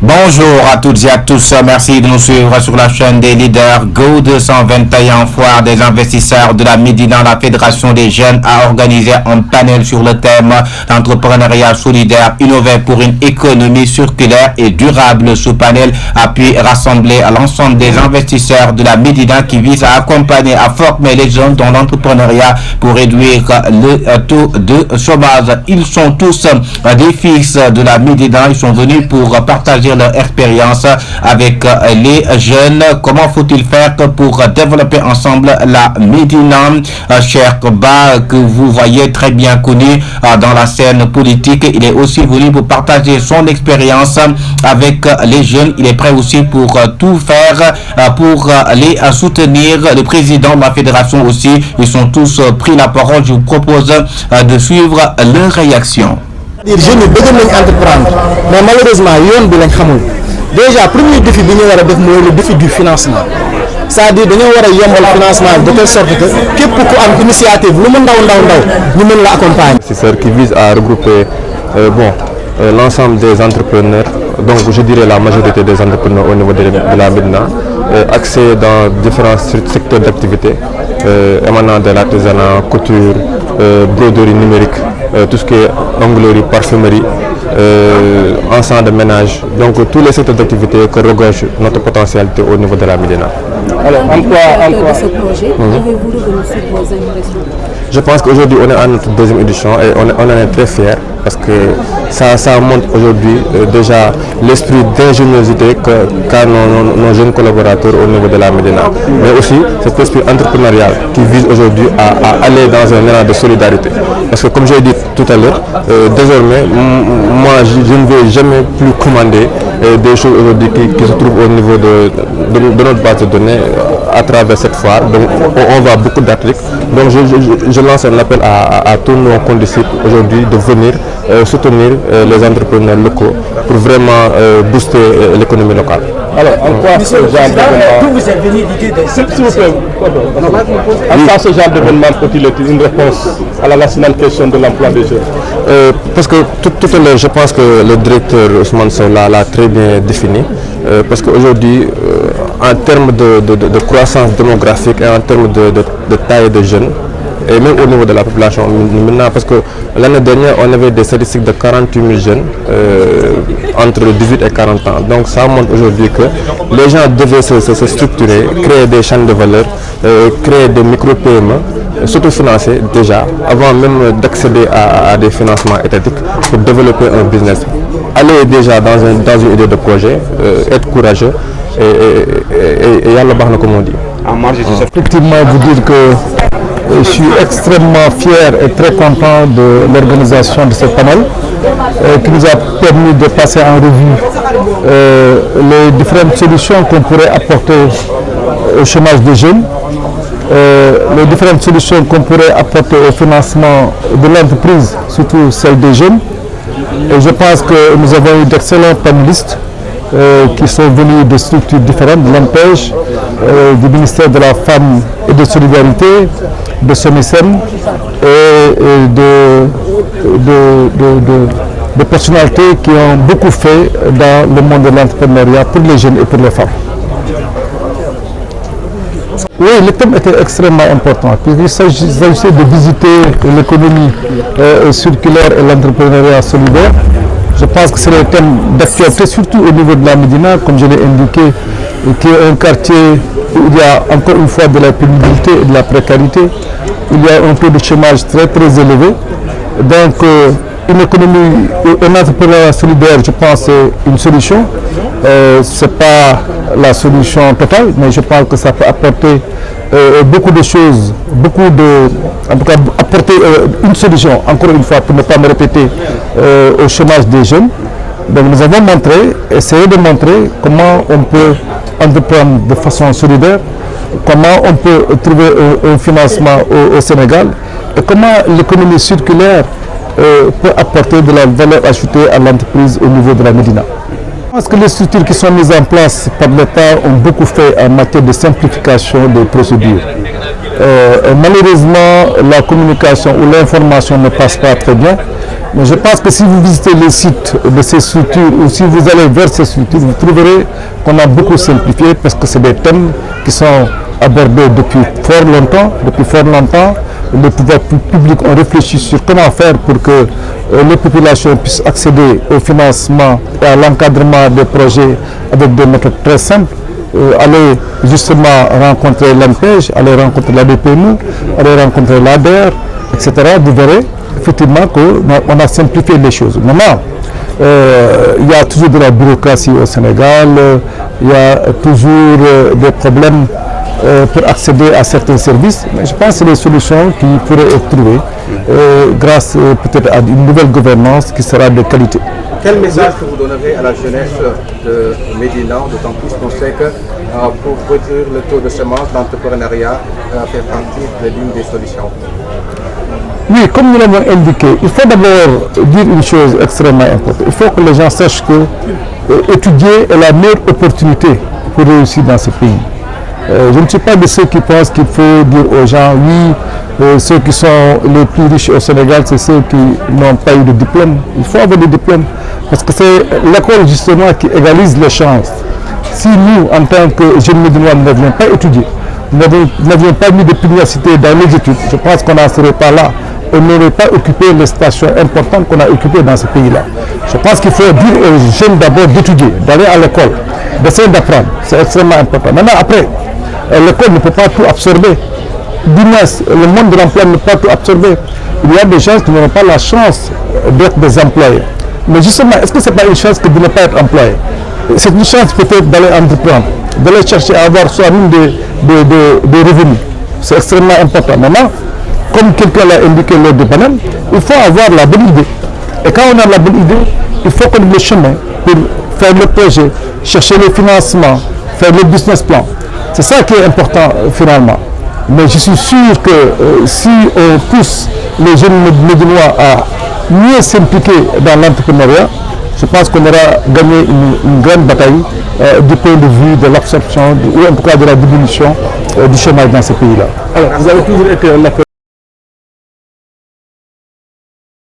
Bonjour à toutes et à tous, merci de nous suivre sur la chaîne des leaders. Go 221 foire des investisseurs de la Médina. La Fédération des jeunes a organisé un panel sur le thème d'entrepreneuriat solidaire innové pour une économie circulaire et durable. Ce panel a pu rassembler l'ensemble des investisseurs de la Médina qui vise à accompagner, à former les jeunes dans l'entrepreneuriat pour réduire le taux de chômage. Ils sont tous des fils de la Médina. Ils sont venus pour partager leur expérience avec les jeunes. Comment faut-il faire pour développer ensemble la Médina? Cher Ba, que vous voyez très bien connu dans la scène politique, il est aussi venu pour partager son expérience avec les jeunes. Il est prêt aussi pour tout faire pour les soutenir. Le président de la fédération aussi, ils sont tous pris la parole. Je vous propose de suivre leur réaction. Les jeunes bëgg nañ entreprendre mais malheureusement yoon bi lañ xamul déjà premier défi bi ñu war a def mooy le défi du financement c'est-à-dire dañoo war a yombal financement de telle sorte que képp ku am initiative lu mu ndaw ñu mën la accompagner. C'est ça qui vise à regrouper l'ensemble des entrepreneurs, donc je dirais la majorité des entrepreneurs au niveau de la Médina, axés dans différents secteurs d'activité émanant de l'artisanat, couture, broderie numérique, tout ce qui est onglerie, parfumerie, ensemble de ménage, donc tous les secteurs d'activité que regorge notre potentialité au niveau de la Médina. Alors, de ce projet, avez-vous revenu sur vos impressions? Je pense qu'aujourd'hui on est à notre deuxième édition et on en est très fiers parce que ça montre aujourd'hui déjà l'esprit d'ingéniosité qu'a nos jeunes collaborateurs au niveau de la Médina, mais aussi cet esprit entrepreneurial qui vise aujourd'hui à aller dans un élan de solidarité. Parce que comme j'ai dit tout à l'heure, désormais, moi je ne vais jamais plus commander des choses aujourd'hui qui se trouvent au niveau de notre base de données à travers cette foire. Donc on voit beaucoup d'articles. Donc je lance un appel à tous nos condisciples aujourd'hui de venir soutenir les entrepreneurs locaux pour vraiment booster l'économie locale. Alors, en quoi ce genre d'événement, vous êtes venu l'idée de ce genre d'événement peut-il être une réponse à la nationale question de l'emploi des jeunes? Parce que tout à l'heure, je pense que le directeur Ousmane Sow l'a très bien défini. Parce qu'aujourd'hui, en termes de croissance démographique et en termes de taille de jeunes, et même au niveau de la population maintenant, parce que l'année dernière on avait des statistiques de 48 000 jeunes entre 18 et 40 ans. Donc ça montre aujourd'hui que les gens devaient se structurer, créer des chaînes de valeur, créer des micro-PME, s'autofinancer déjà avant même d'accéder à des financements étatiques pour développer un business. Aller déjà dans une idée de projet, être courageux et yalla baax na comme on dit. Effectivement, vous dire que je suis extrêmement fier et très content de l'organisation de ce panel qui nous a permis de passer en revue les différentes solutions qu'on pourrait apporter au chômage des jeunes, les différentes solutions qu'on pourrait apporter au financement de l'entreprise, surtout celle des jeunes. Et je pense que nous avons eu d'excellents panélistes qui sont venus de structures différentes, de l'ANPEJ, du ministère de la Femme et de Solidarité, de SOMISEN et de personnalités qui ont beaucoup fait dans le monde de l'entrepreneuriat pour les jeunes et pour les femmes. Oui, le thème était extrêmement important, puisqu'il s'agissait de visiter l'économie circulaire et l'entrepreneuriat solidaire. Je pense que c'est un thème d'actualité, surtout au niveau de la Médina, comme je l'ai indiqué, qui est un quartier où il y a encore une fois de la pénibilité et de la précarité. Il y a un taux de chômage très élevé. Donc, une économie, un entrepreneuriat solidaire, je pense, c'est une solution. Ce n'est pas la solution totale, mais je pense que ça peut apporter beaucoup de choses, en tout cas apporter une solution, encore une fois, pour ne pas me répéter, au chômage des jeunes. Donc nous avons essayé de montrer comment on peut entreprendre de façon solidaire, comment on peut trouver un financement au Sénégal et comment l'économie circulaire peut apporter de la valeur ajoutée à l'entreprise au niveau de la Médina. Je pense que les structures qui sont mises en place par l'État ont beaucoup fait en matière de simplification des procédures. Malheureusement, la communication ou l'information ne passe pas très bien. Mais je pense que si vous visitez les sites de ces structures ou si vous allez vers ces structures, vous trouverez qu'on a beaucoup simplifié parce que c'est des thèmes qui sont abordés depuis fort longtemps. Les pouvoirs publics ont réfléchi sur comment faire pour que les populations puissent accéder au financement et à l'encadrement des projets avec des méthodes très simples. Aller justement rencontrer l'ANPEJ, aller rencontrer la DPMU, aller rencontrer l'ADER, etc. Vous verrez effectivement qu'on a simplifié les choses. Maintenant, il y a toujours de la bureaucratie au Sénégal, il y a toujours des problèmes pour accéder à certains services, mais je pense que c'est des solutions qui pourraient être trouvées grâce peut-être à une nouvelle gouvernance qui sera de qualité. Quel message que vous donnerez à la jeunesse de Médina, d'autant plus qu'on sait que pour réduire le taux de chômage, l'entrepreneuriat fait partie de l'une des solutions? Oui, comme nous l'avons indiqué, il faut d'abord dire une chose extrêmement importante. Il faut que les gens sachent que étudier est la meilleure opportunité pour réussir dans ce pays. Je ne suis pas de ceux qui pensent qu'il faut dire aux gens, oui, ceux qui sont les plus riches au Sénégal, c'est ceux qui n'ont pas eu de diplôme. Il faut avoir des diplômes parce que c'est l'école justement qui égalise les chances. Si nous, en tant que jeunes médinois, nous n'avions pas étudié, nous n'avions pas mis de pugnacité dans les études, je pense qu'on n'en serait pas là. On n'aurait pas occupé les stations importantes qu'on a occupées dans ce pays-là. Je pense qu'il faut dire aux jeunes d'abord d'étudier, d'aller à l'école, d'essayer d'apprendre. C'est extrêmement important. Maintenant, après, l'école ne peut pas tout absorber. Du moins, le monde de l'emploi ne peut pas tout absorber. Il y a des gens qui n'auront pas la chance d'être des employés. Mais justement, est-ce que ce n'est pas une chance que de ne pas être employé? C'est une chance peut-être d'aller entreprendre, d'aller chercher à avoir soi-même des revenus. C'est extrêmement important. Maintenant, comme quelqu'un l'a indiqué lors de Paname, il faut avoir la bonne idée. Et quand on a la bonne idée, il faut qu'on ait le chemin pour faire le projet, chercher le financement, faire le business plan. C'est ça qui est important finalement. Mais je suis sûr que si on pousse les jeunes médinois à mieux s'impliquer dans l'entrepreneuriat, je pense qu'on aura gagné une grande bataille du point de vue de l'absorption ou en tout cas de la diminution du chômage dans ce pays-là. Alors, vous avez toujours été un